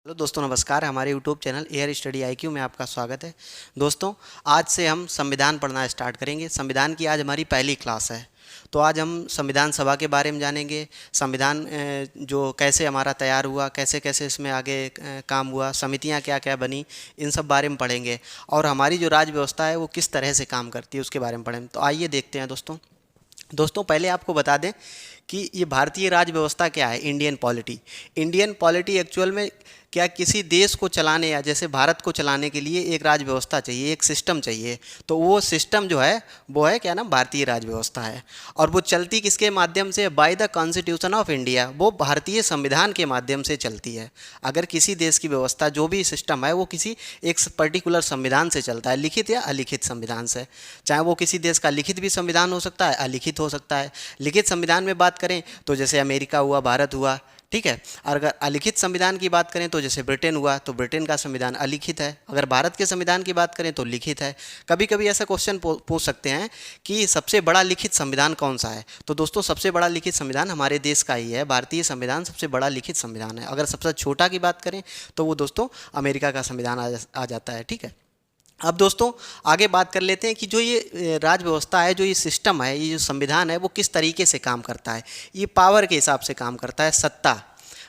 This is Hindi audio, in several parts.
हेलो दोस्तों, नमस्कार। हमारे YouTube channel air study IQ में आपका स्वागत है। दोस्तों, आज से हम संविधान पढ़ना स्टार्ट करेंगे। संविधान की आज हमारी पहली क्लास है। तो आज हम संविधान सभा के बारे में जानेंगे। संविधान जो कैसे हमारा तैयार हुआ, कैसे कैसे इसमें आगे काम हुआ, समितियां क्या क्या बनी, इन सब बारे में पढ़ेंगे। और हमारी जो राज्य व्यवस्था है वो किस तरह से काम करती है उसके बारे में पढ़ेंगे। तो आइए देखते हैं दोस्तों पहले आपको बता दें कि ये भारतीय राज्य व्यवस्था क्या है। इंडियन पॉलिटी एक्चुअल में क्या, किसी देश को चलाने या जैसे भारत को चलाने के लिए एक राज्य व्यवस्था चाहिए, एक सिस्टम चाहिए। तो वो सिस्टम जो है वो है क्या ना, भारतीय राज्य व्यवस्था है। और वो चलती किसके माध्यम से? By the constitution of India. वो भारतीय संविधान के माध्यम से चलती है। अगर किसी देश की व्यवस्था, जो भी सिस्टम है, वो किसी एक पर्टिकुलर संविधान से चलता है, लिखित या अलिखित संविधान से। चाहे वो किसी देश का लिखित भी संविधान हो सकता है, अलिखित हो सकता है। लिखित संविधान में बात करें तो जैसे अमेरिका हुआ, भारत हुआ, ठीक है। और अगर अलिखित संविधान की बात करें तो जैसे ब्रिटेन हुआ, तो ब्रिटेन का संविधान अलिखित है। अगर भारत के संविधान की बात करें तो लिखित है। कभी कभी ऐसा क्वेश्चन पूछ सकते हैं कि सबसे बड़ा लिखित संविधान कौन सा है। तो दोस्तों, सबसे बड़ा लिखित संविधान हमारे देश का ही है। भारतीय संविधान सबसे बड़ा लिखित संविधान है। अगर सबसे छोटा की बात करें तो वो दोस्तों अमेरिका का संविधान आ जाता है, ठीक है। अब दोस्तों आगे बात कर लेते हैं कि जो ये राज्य व्यवस्था है, जो ये सिस्टम है, ये जो संविधान है, वो किस तरीके से काम करता है। ये पावर के हिसाब से काम करता है, सत्ता।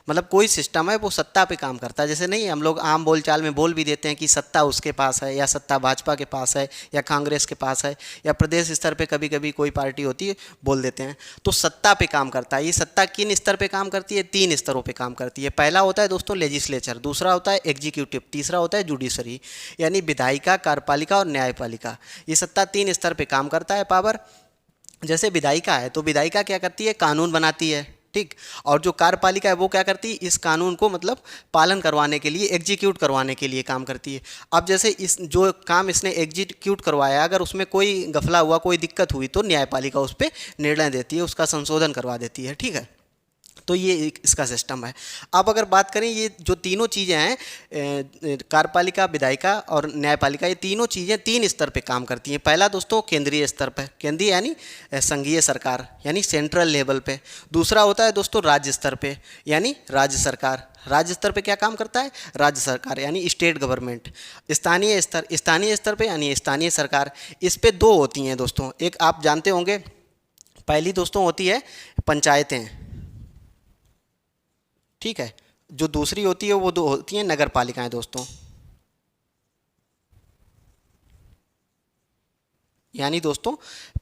मतलब कोई सिस्टम है वो सत्ता पे काम करता है। जैसे नहीं, हम लोग आम बोलचाल में बोल भी देते हैं कि सत्ता उसके पास है, या सत्ता भाजपा के पास है, या कांग्रेस के पास है, या प्रदेश स्तर पे कभी कभी कोई पार्टी होती है, बोल देते हैं। तो सत्ता पे काम करता है। ये सत्ता किन स्तर पे काम करती है? 3 स्तरों पे काम करती है। पहला होता है दोस्तों लेजिस्लेचर, दूसरा होता है एग्जीक्यूटिव, तीसरा होता है जुडिशरी, यानी विधायिका, कार्यपालिका और न्यायपालिका। ये सत्ता 3 स्तर पे काम करता है, पावर। जैसे विधायिका है तो विधायिका क्या करती है? कानून बनाती है, ठीक। और जो कार्यपालिका है वो क्या करती है? इस कानून को मतलब पालन करवाने के लिए, एग्जीक्यूट करवाने के लिए काम करती है। अब जैसे इस जो काम इसने एग्जीक्यूट करवाया, अगर उसमें कोई गफला हुआ, कोई दिक्कत हुई, तो न्यायपालिका उस पर निर्णय देती है, उसका संशोधन करवा देती है, ठीक है। तो ये इसका सिस्टम है। अब अगर बात करें, ये जो तीनों चीज़ें हैं, कार्यपालिका, विधायिका और न्यायपालिका, ये तीनों चीज़ें 3 स्तर पे काम करती हैं। पहला दोस्तों केंद्रीय स्तर पे, केंद्रीय यानी संघीय सरकार, यानी सेंट्रल लेवल पे। दूसरा होता है दोस्तों राज्य स्तर पे, यानी राज्य सरकार। राज्य स्तर पे क्या काम करता है? राज्य सरकार यानी स्टेट गवर्नमेंट। स्थानीय स्तर पे यानी स्थानीय सरकार। इस पे 2 होती हैं दोस्तों। एक आप जानते होंगे, पहली दोस्तों होती है पंचायतें, ठीक है। जो दूसरी होती है वो 2 होती हैं नगर पालिकाएं दोस्तों, यानी दोस्तों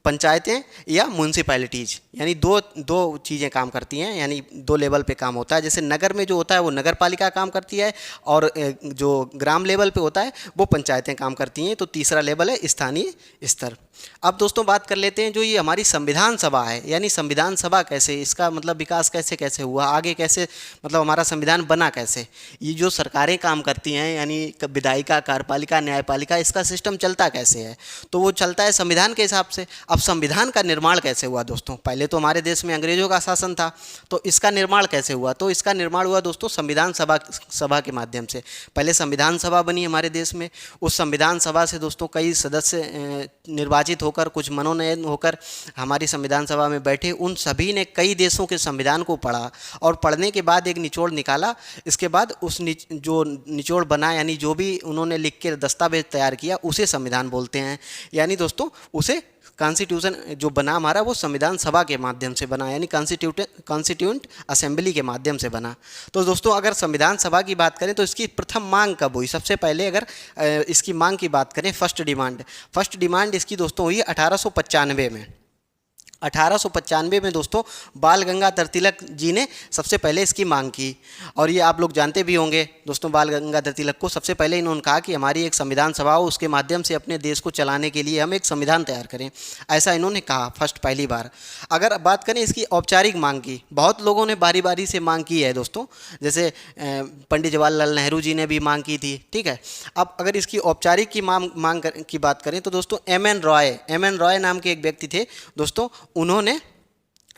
पंचायतें या म्यूनसिपैलिटीज़, यानी दो दो चीज़ें काम करती हैं, यानी 2 लेवल पे काम होता है। जैसे नगर में जो होता है वो नगर पालिका काम करती है, और जो ग्राम लेवल पे होता है वो पंचायतें काम करती हैं। तो तीसरा लेवल है स्थानीय स्तर। अब दोस्तों बात कर लेते हैं जो ये हमारी संविधान सभा है, यानी संविधान सभा कैसे, इसका मतलब विकास कैसे कैसे हुआ, आगे कैसे, मतलब हमारा संविधान बना कैसे। ये जो सरकारें काम करती हैं, यानी विधायिका, कार्यपालिका, न्यायपालिका, इसका सिस्टम चलता कैसे है? तो वो चलता है संविधान के हिसाब से। अब संविधान का निर्माण कैसे हुआ दोस्तों? पहले तो हमारे देश में अंग्रेजों का शासन था, तो इसका निर्माण कैसे हुआ? तो इसका निर्माण हुआ दोस्तों संविधान सभा के माध्यम से। पहले संविधान सभा बनी हमारे देश में। उस संविधान सभा से दोस्तों कई सदस्य निर्वाचित होकर, कुछ मनोनयन होकर हमारी संविधान सभा में बैठे। उन सभी ने कई देशों के संविधान को पढ़ा, और पढ़ने के बाद एक निचोड़ निकाला। इसके बाद उस जो निचोड़ बना, यानी जो भी उन्होंने लिख के दस्तावेज तैयार किया, उसे संविधान बोलते हैं। यानी दोस्तों उसे कॉन्स्टिट्यूशन जो बना हमारा, वो संविधान सभा के माध्यम से बना, यानी कॉन्स्टिट्यूंट असेंबली के माध्यम से बना। तो दोस्तों अगर संविधान सभा की बात करें तो इसकी प्रथम मांग कब हुई? सबसे पहले अगर इसकी मांग की बात करें, फर्स्ट डिमांड इसकी दोस्तों हुई 1895 में। 1895 में दोस्तों बाल गंगाधर तिलक जी ने सबसे पहले इसकी मांग की। और ये आप लोग जानते भी होंगे दोस्तों, बाल गंगाधर तिलक को सबसे पहले इन्होंने कहा कि हमारी एक संविधान सभा हो, उसके माध्यम से अपने देश को चलाने के लिए हम एक संविधान तैयार करें, ऐसा इन्होंने कहा पहली बार। अगर बात करें इसकी औपचारिक मांग की, बहुत लोगों ने बारी बारी से मांग की है दोस्तों। जैसे पंडित जवाहरलाल नेहरू जी ने भी मांग की थी, ठीक है। अब अगर इसकी औपचारिक की मांग की बात करें तो दोस्तों एम एन रॉय नाम के एक व्यक्ति थे दोस्तों। उन्होंने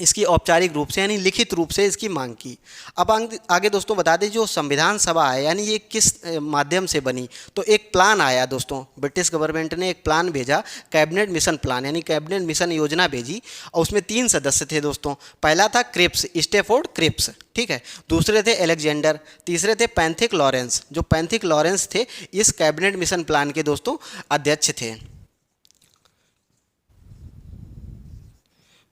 इसकी औपचारिक रूप से यानी लिखित रूप से इसकी मांग की। अब आगे दोस्तों बता दें जो संविधान सभा है यानी ये किस माध्यम से बनी। तो एक प्लान आया दोस्तों, ब्रिटिश गवर्नमेंट ने एक प्लान भेजा, कैबिनेट मिशन प्लान यानी कैबिनेट मिशन योजना भेजी, और उसमें 3 सदस्य थे दोस्तों। पहला था क्रिप्स, स्टेफोर्ड क्रिप्स, ठीक है। दूसरे थे अलेक्जेंडर, तीसरे थे पैंथिक लॉरेंस। जो पैंथिक लॉरेंस थे इस कैबिनेट मिशन प्लान के दोस्तों अध्यक्ष थे।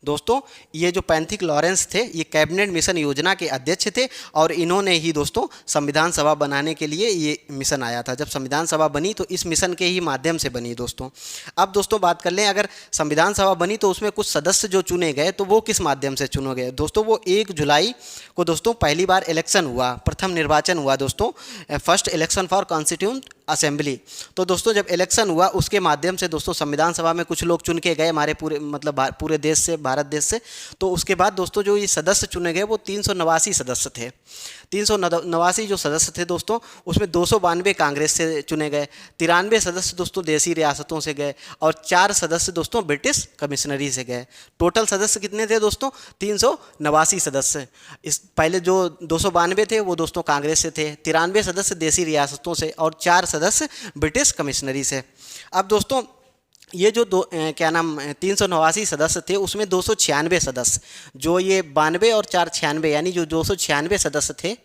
दोस्तों ये जो पैंथिक लॉरेंस थे ये कैबिनेट मिशन योजना के अध्यक्ष थे, और इन्होंने ही दोस्तों संविधान सभा बनाने के लिए ये मिशन आया था। जब संविधान सभा बनी तो इस मिशन के ही माध्यम से बनी दोस्तों। अब दोस्तों बात कर लें, अगर संविधान सभा बनी तो उसमें कुछ सदस्य जो चुने गए तो वो किस माध्यम से चुने गए दोस्तों। वो 1 जुलाई को दोस्तों पहली बार इलेक्शन हुआ, प्रथम निर्वाचन हुआ दोस्तों, first election for constituent assembly. तो दोस्तों जब इलेक्शन हुआ उसके माध्यम से दोस्तों संविधान सभा में कुछ लोग चुन के गए हमारे पूरे मतलब पूरे देश से, भारत देश से। तो उसके बाद दोस्तों जो ये सदस्य चुने गए वो 389 सदस्य थे। 389 जो सदस्य थे दोस्तों उसमें 292 कांग्रेस से चुने गए, 93 सदस्य दोस्तों देसी रियासतों से गए, और 4 सदस्य दोस्तों ब्रिटिश कमिश्नरी से गए। टोटल सदस्य कितने थे दोस्तों? 389 सदस्य। इस पहले जो 292 थे वो दोस्तों कांग्रेस से थे, 93 सदस्य देसी रियासतों से, और 4 सदस्य ब्रिटिश कमिश्नरी से। अब दोस्तों ये जो 389 सदस्य थे उसमें 296 सदस्य, जो ये 92 और 4 96 यानी जो 296 सदस्य थे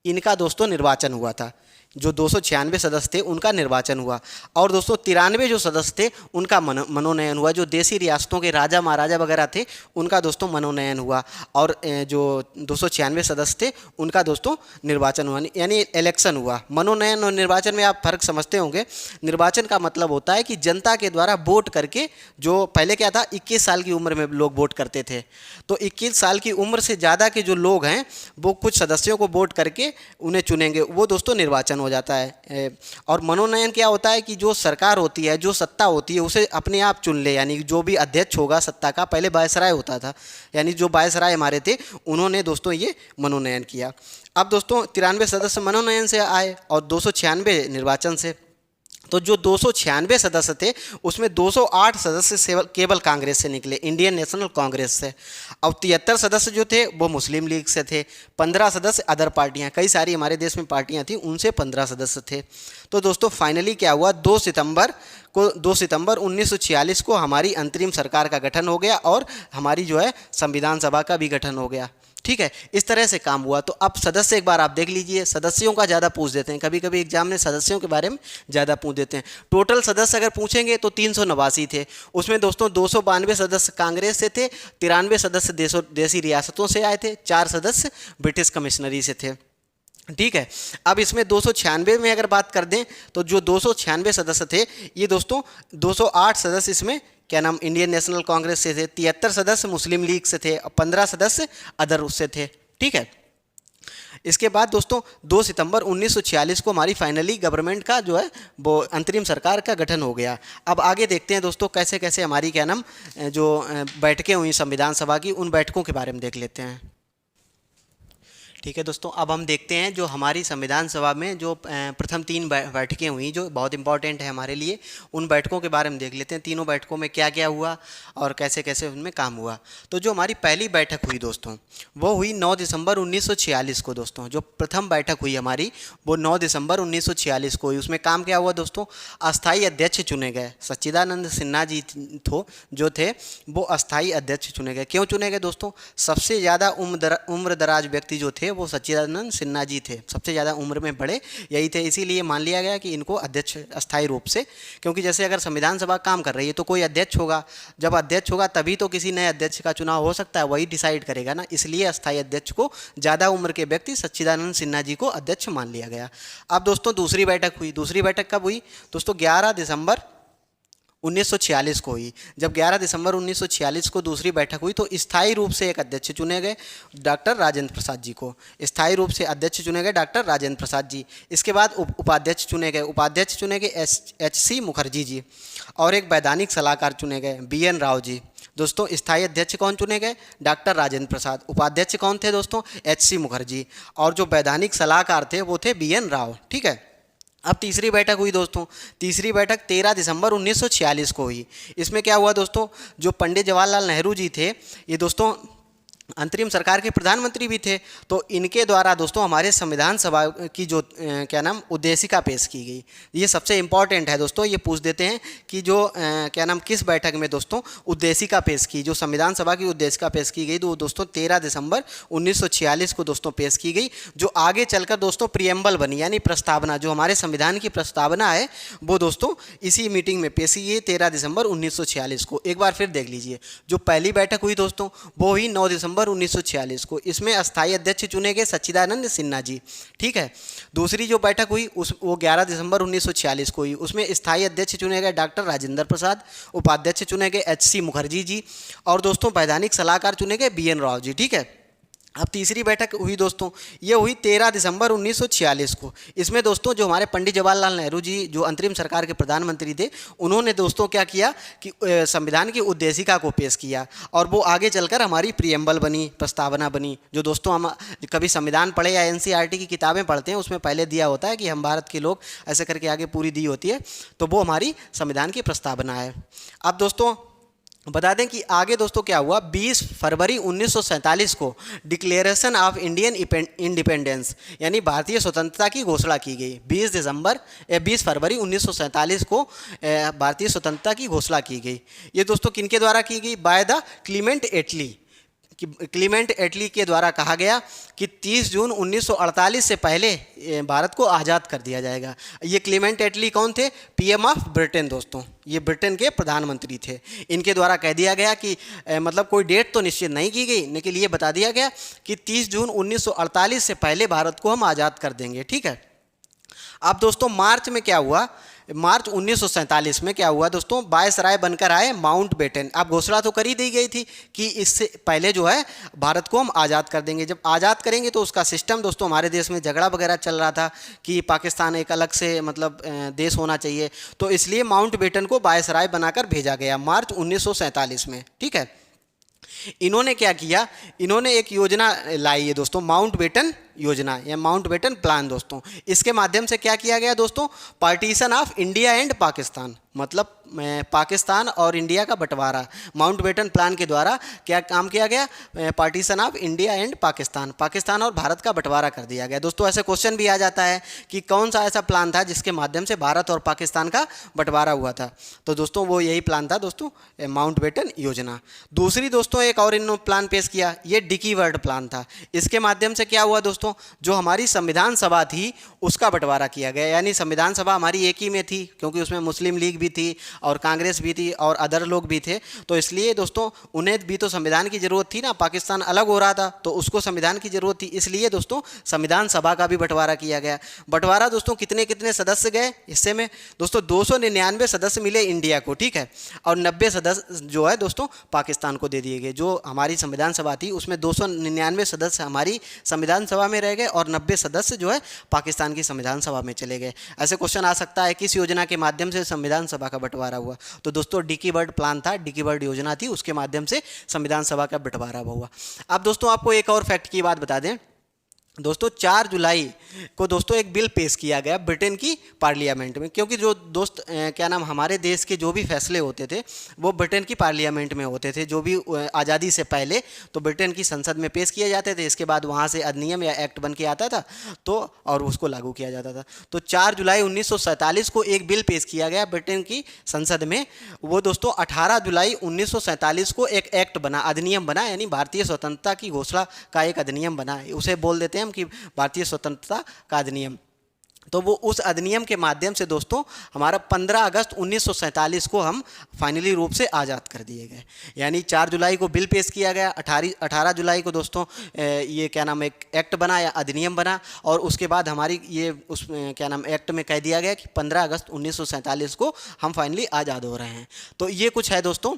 इनका दोस्तों निर्वाचन हुआ था। जो 296 सदस्य थे उनका निर्वाचन हुआ, और दोस्तों 93 जो सदस्य थे उनका मनोनयन हुआ। जो देसी रियासतों के राजा महाराजा वगैरह थे उनका दोस्तों मनोनयन हुआ, और जो 296 सदस्य थे उनका दोस्तों निर्वाचन हुआ, यानी इलेक्शन हुआ। मनोनयन और निर्वाचन में आप फर्क समझते होंगे। निर्वाचन का मतलब होता है कि जनता के द्वारा वोट करके, जो पहले क्या था 21 साल की उम्र में लोग वोट करते थे, तो 21 साल की उम्र से ज़्यादा के जो लोग हैं वो कुछ सदस्यों को वोट करके उन्हें चुनेंगे, वो दोस्तों निर्वाचन हो जाता है। और मनोनयन क्या होता है कि जो सरकार होती है, जो सत्ता होती है उसे अपने आप चुन ले, यानी जो भी अध्यक्ष होगा सत्ता का, पहले वायसराय होता था, यानी जो वायसराय हमारे थे उन्होंने दोस्तों ये मनोनयन किया। अब दोस्तों 93 सदस्य मनोनयन से आए और 296 निर्वाचन से। तो जो 296 सदस्य थे उसमें 208 सदस्य केवल कांग्रेस से निकले, इंडियन नेशनल कांग्रेस से। और 73 सदस्य जो थे वो मुस्लिम लीग से थे, 15 सदस्य अदर पार्टियां, कई सारी हमारे देश में पार्टियां थी, उनसे 15 सदस्य थे। तो दोस्तों फाइनली क्या हुआ, 2 सितंबर 1946 को हमारी अंतरिम सरकार का गठन हो गया, और हमारी जो है संविधान सभा का भी गठन हो गया। ठीक है, इस तरह से काम हुआ। तो अब सदस्य एक बार आप देख लीजिए, सदस्यों का ज़्यादा पूछ देते हैं, कभी कभी एग्जाम में सदस्यों के बारे में ज़्यादा पूछ देते हैं। टोटल सदस्य अगर पूछेंगे तो 389 थे, उसमें दोस्तों 292 सदस्य कांग्रेस से थे, 93 सदस्य देसी रियासतों से आए थे, 4 सदस्य ब्रिटिश कमिश्नरी से थे। ठीक है, अब इसमें 296 में अगर बात कर दें तो जो 296 सदस्य थे ये दोस्तों 208 सदस्य इसमें क्या नाम इंडियन नेशनल कांग्रेस से थे, 73 सदस्य मुस्लिम लीग से थे, और 15 सदस्य अदर उससे थे। ठीक है, इसके बाद दोस्तों 2 सितंबर 1946 को हमारी फाइनली गवर्नमेंट का जो है वो अंतरिम सरकार का गठन हो गया। अब आगे देखते हैं दोस्तों कैसे कैसे हमारी क्या नाम जो बैठकें हुई संविधान सभा की, उन बैठकों के बारे में देख लेते हैं। ठीक है दोस्तों, अब हम देखते हैं जो हमारी संविधान सभा में जो प्रथम 3 बैठकें हुई जो बहुत इंपॉर्टेंट है हमारे लिए, उन बैठकों के बारे में देख लेते हैं। तीनों बैठकों में क्या क्या हुआ और कैसे कैसे उनमें काम हुआ। तो जो हमारी पहली बैठक हुई दोस्तों वो हुई 9 दिसंबर 1946 को। दोस्तों जो प्रथम बैठक हुई हमारी वो 9 दिसंबर 1946 को हुई। उसमें काम क्या हुआ दोस्तों, अस्थायी अध्यक्ष चुने गए। सच्चिदानंद सिन्हा जी जो थे वो अस्थायी अध्यक्ष चुने गए। क्यों चुने गए दोस्तों, सबसे ज़्यादा उम्र दराज व्यक्ति जो थे वो सच्चिदानंद सिन्हा जी थे, सबसे ज़्यादा उम्र में बड़े यही थे, इसीलिए मान लिया गया कि इनको अध्यक्ष अस्थायी रूप से, क्योंकि जैसे अगर संविधान सभा काम कर रही है तो कोई अध्यक्ष होगा, जब अध्यक्ष होगा तभी तो किसी नए अध्यक्ष का चुनाव हो सकता है, वही डिसाइड करेगा ना, इसलिए अस्थायी अध्यक्ष को ज़्यादा उम्र के व्यक्ति सच्चिदानंद सिन्हा जी को अध्यक्ष मान लिया गया। अब दोस्तों दूसरी बैठक हुई। दूसरी बैठक कब हुई दोस्तों, 11 दिसंबर 1946 को हुई। जब 11 दिसंबर 1946 को दूसरी बैठक हुई तो स्थायी रूप से एक अध्यक्ष चुने गए, डॉक्टर राजेंद्र प्रसाद जी को। स्थायी रूप से अध्यक्ष चुने गए डॉक्टर राजेंद्र प्रसाद जी। इसके बाद उपाध्यक्ष चुने गए। उपाध्यक्ष चुने गए HC मुखर्जी जी, और एक वैधानिक सलाहकार चुने गए BN राव जी। दोस्तों स्थायी अध्यक्ष कौन चुने गए, डॉक्टर राजेंद्र प्रसाद। उपाध्यक्ष कौन थे दोस्तों, HC मुखर्जी, और जो वैधानिक सलाहकार थे वो थे BN राव। ठीक है, अब तीसरी बैठक हुई दोस्तों, तीसरी बैठक 13 दिसंबर 1946 को हुई। इसमें क्या हुआ दोस्तों, जो पंडित जवाहरलाल नेहरू जी थे, ये दोस्तों अंतरिम सरकार के प्रधानमंत्री भी थे, तो इनके द्वारा दोस्तों हमारे संविधान सभा की जो क्या नाम उद्देशिका पेश की गई। ये सबसे इम्पॉर्टेंट है दोस्तों, ये पूछ देते हैं कि जो क्या नाम किस बैठक में दोस्तों उद्देशिका पेश की, जो संविधान सभा की उद्देशिका पेश की गई, तो वो दोस्तों 13 दिसंबर 1946 को दोस्तों पेश की गई, जो आगे चलकर दोस्तों प्रियम्बल बनी, यानी प्रस्तावना, जो हमारे संविधान की प्रस्तावना है वो दोस्तों इसी मीटिंग में पेश की गई 13 दिसंबर 1946 को। एक बार फिर देख लीजिए, जो पहली बैठक हुई दोस्तों वो हुई 9 दिसंबर 1946 को। इसमें अस्थायी अध्यक्ष चुने गए सच्चिदानंद सिन्हा जी, ठीक है। दूसरी जो बैठक हुई वो 11 दिसंबर 1946 को हुई। उसमें स्थायी अध्यक्ष चुने गए डॉक्टर राजेंद्र प्रसाद, उपाध्यक्ष चुने गए HC मुखर्जी जी, और दोस्तों वैधानिक सलाहकार चुने गए BN राव जी, ठीक है। अब तीसरी बैठक हुई दोस्तों, ये हुई 13 दिसंबर 1946 को। इसमें दोस्तों जो हमारे पंडित जवाहरलाल नेहरू जी जो अंतरिम सरकार के प्रधानमंत्री थे, उन्होंने दोस्तों क्या किया कि संविधान की उद्देशिका को पेश किया, और वो आगे चलकर हमारी प्रियम्बल बनी, प्रस्तावना बनी। जो दोस्तों हम कभी संविधान पढ़े या NCERT की किताबें पढ़ते हैं, उसमें पहले दिया होता है कि हम भारत के लोग, ऐसे करके आगे पूरी दी होती है, तो वो हमारी संविधान की प्रस्तावना है। अब दोस्तों बता दें कि आगे दोस्तों क्या हुआ, 20 फरवरी 1947 को डिक्लेरेशन ऑफ इंडियन इंडिपेंडेंस, यानी भारतीय स्वतंत्रता की घोषणा की गई। 20 फरवरी 1947 को भारतीय स्वतंत्रता की घोषणा की गई। ये दोस्तों किनके द्वारा की गई, by the Clement Attlee. Clement Attlee के द्वारा कहा गया कि 30 जून 1948 से पहले भारत को आज़ाद कर दिया जाएगा। ये क्लीमेंट एटली कौन थे, PM ऑफ ब्रिटेन दोस्तों, ये ब्रिटेन के प्रधानमंत्री थे। इनके द्वारा कह दिया गया कि मतलब कोई डेट तो निश्चित नहीं की गई, लेकिन ये बता दिया गया कि 30 जून 1948 से पहले भारत को हम आज़ाद कर देंगे, ठीक है। अब दोस्तों मार्च में क्या हुआ, मार्च 1947 में क्या हुआ दोस्तों, वायसराय बनकर आए माउंट बेटन। अब घोषणा तो कर ही दी गई थी कि इससे पहले जो है भारत को हम आज़ाद कर देंगे। जब आज़ाद करेंगे तो उसका सिस्टम दोस्तों, हमारे देश में झगड़ा वगैरह चल रहा था कि पाकिस्तान एक अलग से मतलब देश होना चाहिए, तो इसलिए माउंट बेटन को वायसराय बनाकर भेजा गया मार्च 1947 में, ठीक है। इन्होंने क्या किया, इन्होंने एक योजना लाई है दोस्तों, माउंट बेटन योजना या माउंट बेटन प्लान दोस्तों। इसके माध्यम से क्या किया गया दोस्तों, partition of India and Pakistan, मतलब पाकिस्तान और इंडिया का बंटवारा। माउंट बेटन प्लान के द्वारा क्या काम किया गया, partition of India and Pakistan, Pakistan और भारत का बंटवारा कर दिया गया। दोस्तों ऐसे क्वेश्चन भी आ जाता है कि कौन सा ऐसा प्लान था जिसके माध्यम से भारत और पाकिस्तान का बंटवारा हुआ था, तो दोस्तों वो यही प्लान था दोस्तों, माउंट बेटन योजना। दूसरी दोस्तों एक और इन्होंने प्लान पेश किया, ये डिकी वर्ड प्लान था। इसके माध्यम से क्या हुआ दोस्तों, जो हमारी संविधान सभा थी उसका बंटवारा किया गया, यानी संविधान सभा हमारी एक ही में थी, क्योंकि उसमें मुस्लिम लीग भी थी और कांग्रेस भी थी और अदर लोग भी थे, तो इसलिए दोस्तों उन्हें भी तो संविधान की ज़रूरत थी ना, पाकिस्तान अलग हो रहा था तो उसको संविधान की ज़रूरत थी, इसलिए दोस्तों संविधान सभा का भी बंटवारा किया गया। बंटवारा दोस्तों कितने कितने सदस्य गए हिस्से में दोस्तों, 299 सदस्य मिले इंडिया को, ठीक है, और 90 सदस्य जो है दोस्तों पाकिस्तान को दे दिए गए। जो हमारी संविधान सभा थी उसमें 299 सदस्य हमारी संविधान सभा में रह गए और 90 सदस्य जो है पाकिस्तान की संविधान सभा में चले गए। ऐसे क्वेश्चन आ सकता है किस योजना के माध्यम से संविधान सभा का बंटवारा हुआ, तो दोस्तों डिकी बर्ड प्लान था, डिकी बर्ड योजना थी, उसके माध्यम से संविधान सभा का बंटवारा हुआ। अब दोस्तों आपको एक और फैक्ट की बात बता दें दोस्तों, 4 जुलाई को दोस्तों एक बिल पेश किया गया ब्रिटेन की पार्लियामेंट में, क्योंकि जो दोस्त क्या नाम हमारे देश के जो भी फैसले होते थे वो ब्रिटेन की पार्लियामेंट में होते थे, जो भी आज़ादी से पहले तो ब्रिटेन की संसद में पेश किए जाते थे, इसके बाद वहाँ से अधिनियम या एक्ट बन के आता था तो और उसको लागू किया जाता था। तो 4 जुलाई 1947 को एक बिल पेश किया गया ब्रिटेन की संसद में, वो दोस्तों 18 जुलाई 1947 को एक एक्ट बना, अधिनियम बना, यानी भारतीय स्वतंत्रता की घोषणा का एक अधिनियम बना, उसे बोल देते हैं कि भारतीय स्वतंत्रता का अधिनियम। तो वो उस अधिनियम के माध्यम से दोस्तों हमारा 15 अगस्त 1947 को हम फाइनली रूप से आज़ाद कर दिए गए। यानी 4 जुलाई को बिल पेश किया गया, 18 जुलाई को दोस्तों ये क्या नाम एक एक्ट बना या अधिनियम बना, और उसके बाद हमारी ये उस क्या नाम एक्ट में कह दिया गया कि 15 अगस्त 1947 को हम फाइनली आज़ाद हो रहे हैं। तो ये कुछ है दोस्तों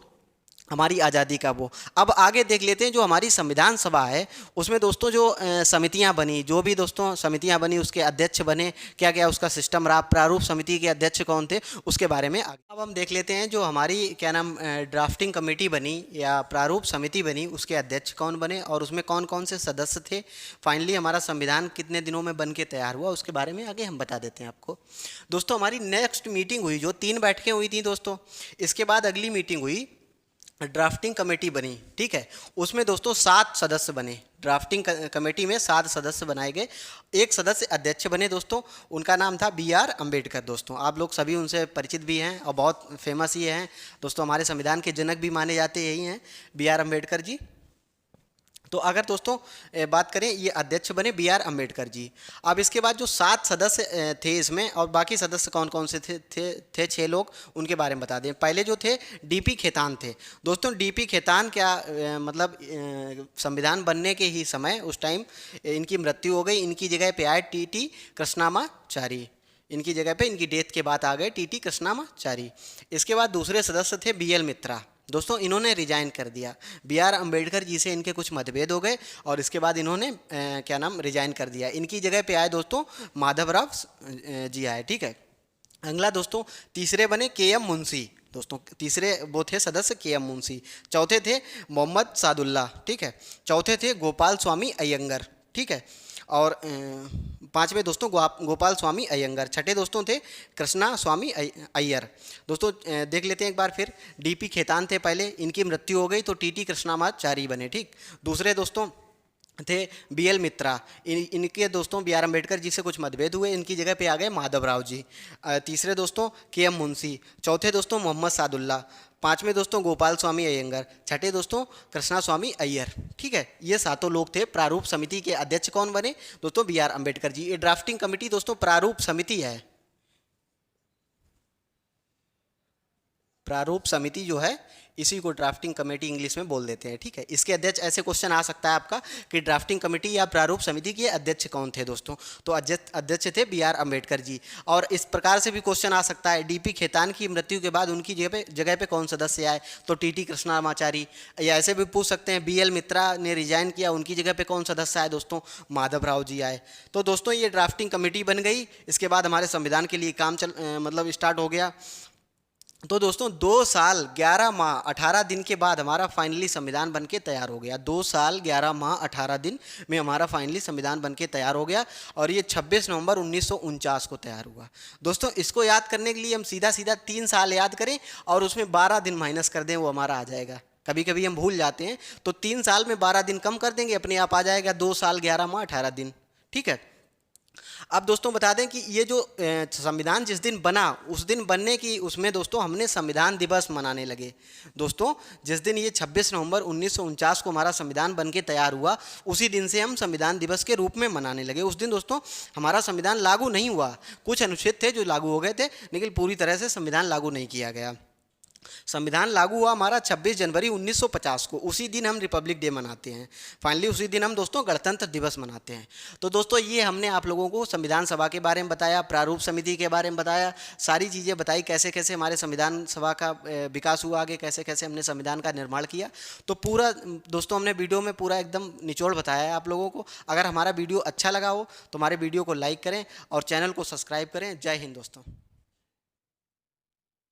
हमारी आज़ादी का वो। अब आगे देख लेते हैं जो हमारी संविधान सभा है उसमें दोस्तों जो समितियां बनी, जो भी दोस्तों समितियां बनी उसके अध्यक्ष बने, क्या क्या उसका सिस्टम रहा, प्रारूप समिति के अध्यक्ष कौन थे, उसके बारे में आगे अब हम देख लेते हैं। जो हमारी क्या नाम ड्राफ्टिंग कमेटी बनी या प्रारूप समिति बनी उसके अध्यक्ष कौन बने और उसमें कौन कौन से सदस्य थे, फाइनली हमारा संविधान कितने दिनों में बन के तैयार हुआ, उसके बारे में आगे हम बता देते हैं आपको। दोस्तों हमारी नेक्स्ट मीटिंग हुई, जो 3 बैठकें हुई थी दोस्तों, इसके बाद अगली मीटिंग हुई, ड्राफ्टिंग कमेटी बनी, ठीक है। उसमें दोस्तों 7 सदस्य बने, ड्राफ्टिंग कमेटी में 7 सदस्य बनाए गए। एक सदस्य अध्यक्ष बने दोस्तों, उनका नाम था B.R. अम्बेडकर। दोस्तों आप लोग सभी उनसे परिचित भी हैं और बहुत फेमस ये हैं दोस्तों, हमारे संविधान के जनक भी माने जाते यही हैं B.R. अम्बेडकर जी। तो अगर दोस्तों बात करें, ये अध्यक्ष बने B.R. अम्बेडकर जी। अब इसके बाद जो 7 सदस्य थे इसमें, और बाकी सदस्य कौन कौन से थे 6 लोग, उनके बारे में बता दें। पहले जो थे D.P. खेतान थे दोस्तों। D.P. खेतान क्या मतलब संविधान बनने के ही समय उस टाइम इनकी मृत्यु हो गई, इनकी जगह पे आए T.T. कृष्णामाचारी, इनकी जगह पे इनकी डेथ के बाद आ गए T.T. कृष्णामाचारी। इसके बाद दूसरे सदस्य थे B.L. मित्रा दोस्तों, इन्होंने रिजाइन कर दिया। B.R. अम्बेडकर जी से इनके कुछ मतभेद हो गए और इसके बाद इन्होंने क्या नाम रिजाइन कर दिया। इनकी जगह पे आए दोस्तों माधवराव जी आए, ठीक है। अगला दोस्तों तीसरे बने K.M. मुंशी दोस्तों, तीसरे वो थे सदस्य K.M. मुंशी। चौथे थे मोहम्मद सादुल्ला, ठीक है। चौथे थे गोपाल स्वामी अयंगर, ठीक है। और पांचवें दोस्तों गोपाल स्वामी अयंगर। छठे दोस्तों थे कृष्णा स्वामी अय्यर। दोस्तों देख लेते हैं एक बार फिर। D.P. खेतान थे पहले, इनकी मृत्यु हो गई तो T.T. कृष्णामाचारी बने, ठीक। दूसरे दोस्तों थे B.L. मित्रा, इनके दोस्तों B.R. अम्बेडकर जी से कुछ मतभेद हुए, इनकी जगह पे आ गए माधवराव जी। तीसरे दोस्तों K.M. मुंशी। चौथे दोस्तों मोहम्मद सादुल्ला। पांचवें दोस्तों गोपाल स्वामी अयंगर। छठे दोस्तों कृष्णा स्वामी अय्यर, ठीक है। ये 7 लोग थे। प्रारूप समिति के अध्यक्ष कौन बने दोस्तों? B.R. अम्बेडकर जी। ये ड्राफ्टिंग कमेटी दोस्तों प्रारूप समिति है। प्रारूप समिति जो है इसी को ड्राफ्टिंग कमेटी इंग्लिश में बोल देते हैं, ठीक है। इसके अध्यक्ष, ऐसे क्वेश्चन आ सकता है आपका कि ड्राफ्टिंग कमेटी या प्रारूप समिति के अध्यक्ष कौन थे दोस्तों? तो अध्यक्ष थे B.R. अम्बेडकर जी। और इस प्रकार से भी क्वेश्चन आ सकता है, D.P. खेतान की मृत्यु के बाद उनकी जगह पे कौन सदस्य आए? तो T.T. कृष्णामाचारी। या ऐसे भी पूछ सकते हैं B.L. मित्रा ने रिजाइन किया, उनकी जगह पे कौन सदस्य आए दोस्तों? माधवराव जी आए। तो दोस्तों ये ड्राफ्टिंग कमेटी बन गई। इसके बाद हमारे संविधान के लिए काम मतलब स्टार्ट हो गया। तो दोस्तों 2 साल 11 माह 18 दिन के बाद हमारा फाइनली संविधान बनके तैयार हो गया। 2 साल 11 माह 18 दिन में हमारा फाइनली संविधान बनके तैयार हो गया और ये 26 नवंबर 1949 को तैयार हुआ। दोस्तों इसको याद करने के लिए हम सीधा 3 साल याद करें और उसमें 12 दिन माइनस कर दें, वो हमारा आ जाएगा। कभी कभी हम भूल जाते हैं, तो 3 साल में 12 दिन कम कर देंगे, अपने आप आ जाएगा 2 साल 11 माह 18 दिन, ठीक है। अब दोस्तों बता दें कि ये जो संविधान जिस दिन बना, उस दिन बनने की उसमें दोस्तों हमने संविधान दिवस मनाने लगे। दोस्तों जिस दिन ये 26 नवंबर 1949 को हमारा संविधान बन के तैयार हुआ, उसी दिन से हम संविधान दिवस के रूप में मनाने लगे। उस दिन दोस्तों हमारा संविधान लागू नहीं हुआ, कुछ अनुच्छेद थे जो लागू हो गए थे, लेकिन पूरी तरह से संविधान लागू नहीं किया गया। संविधान लागू हुआ हमारा 26 जनवरी 1950 को। उसी दिन हम रिपब्लिक डे मनाते हैं। फाइनली उसी दिन हम दोस्तों गणतंत्र दिवस मनाते हैं। तो दोस्तों ये हमने आप लोगों को संविधान सभा के बारे में बताया, प्रारूप समिति के बारे में बताया, सारी चीज़ें बताई, कैसे कैसे हमारे संविधान सभा का विकास हुआ आगे, कैसे कैसे हमने संविधान का निर्माण किया। तो पूरा दोस्तों हमने वीडियो में पूरा एकदम निचोड़ बताया है आप लोगों को। अगर हमारा वीडियो अच्छा लगा हो तो हमारे वीडियो को लाइक करें और चैनल को सब्सक्राइब करें। जय हिंद दोस्तों।